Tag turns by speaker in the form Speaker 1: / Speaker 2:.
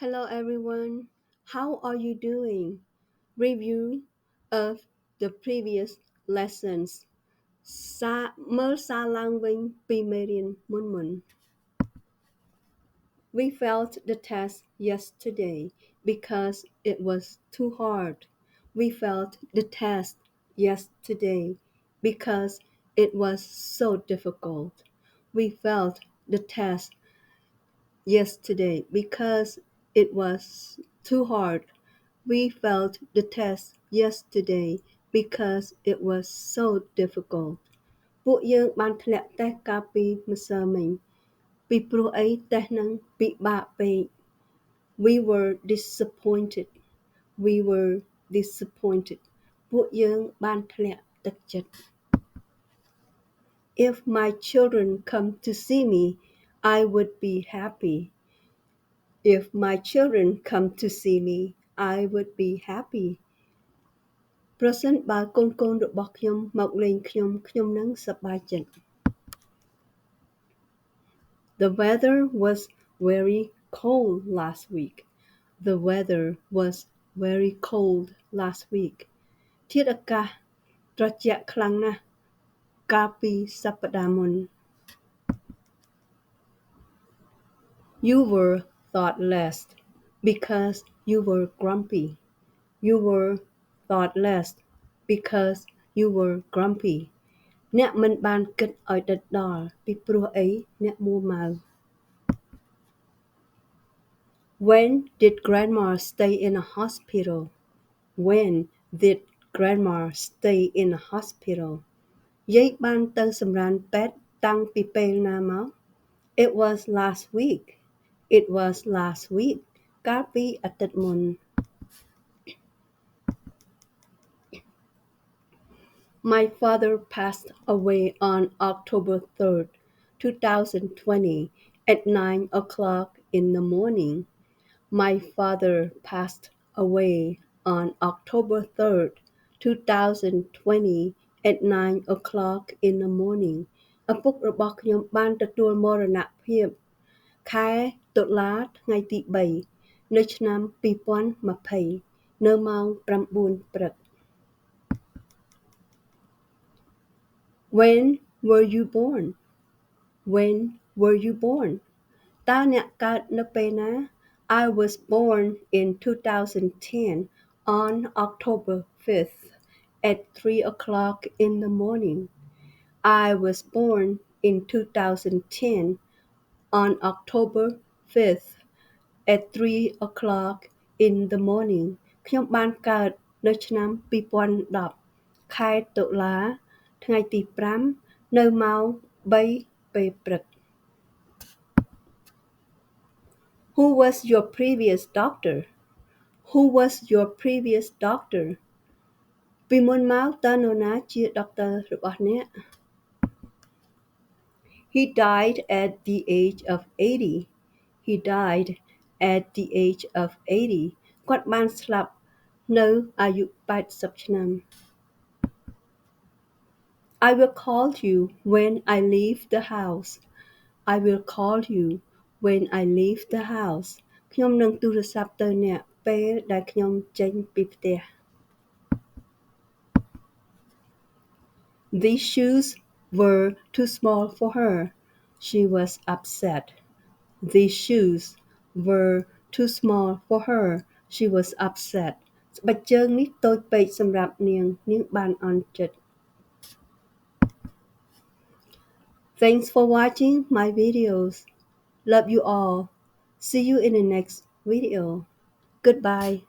Speaker 1: Hello everyone, how are you doing? Review of the previous lessons. Mơ xa lang vinh pi merian mun mun. We failed the test yesterday because it was too hard. We failed the test yesterday because it was so difficult. We failed the test yesterday because it was too hard. We failed the test yesterday because it was so difficult. ពួកយើងបានធ្លាក់តេស្តកាលពីម្សិលមិញពីព្រោះអីតេស្តហ្នឹងពិបាកពេក We were disappointed. We were disappointed. ពួកយើងបានធ្លាក់ទឹកចិត្ត If my children come to see me, I would be happy. If my children come to see me, I would be happy. ប្រសិនបើកូនៗរបស់ខ្ញុំមកលេងខ្ញុំនឹងសប្បាយចិត្ត The weather was very cold last week. The weather was very cold last week. ធាតុអាកាសត្រជាក់ខ្លាំងណាស់កាលពីសប្តាហ៍មុន You were thoughtless because you were grumpy. You were thoughtless because you were grumpy. អ្នកមិនបានគិតឲ្យដិតដល់ពីព្រោះអីអ្នកមួម៉ៅ When did grandma stay in a hospital? When did grandma stay in a hospital? យាយបានទៅសម្រានពេទ្យតាំងពីពេលណាមក It was last week. It was last week. កាលពីអាទិត្យមុន My father passed away on October 3rd, 2020 at 9 o'clock in the morning. My father passed away on October 3rd, 2020 at 9 o'clock in the morning. ឪពុករបស់ខ្ញុំបានទទួលមរណភាពខែតុលាថ្ងៃទី3នៅឆ្នាំ2020នៅម៉ោង9ព្រឹក When were you born? When were you born? តើអ្នកកើតនៅពេលណា I was born in 2010 on October 5th at 3 o'clock in the morning. I was born in 2010 on October 5th at 3 o'clock in the morning. ខ្ញុំបានកើតនៅឆ្នាំ2010ខែតុលាថ្ងៃទី5នៅម៉ោង3ពេលព្រឹក Who was your previous doctor? Who was your previous doctor? ពីមុនមកតើនរណាជាដុកទ័ររបស់អ្នក He died at the age of 80. He died at the age of 80. គាត់បានស្លាប់នៅអាយុ80ឆ្នាំ I will call you when I leave the house. I will call you when I leave the house. ខ្ញុំនឹងទូរស័ព្ទទៅអ្នកពេលដែលខ្ញុំចេញពីផ្ទះ These shoes were too small for her. She was upset. These shoes were too small for her. She was upset. ស្បែកជើងនេះតូចពេកសម្រាប់នាងបានអន់ចិត្ត Thanks for watching my videos. Love you all. See you in the next video. Goodbye.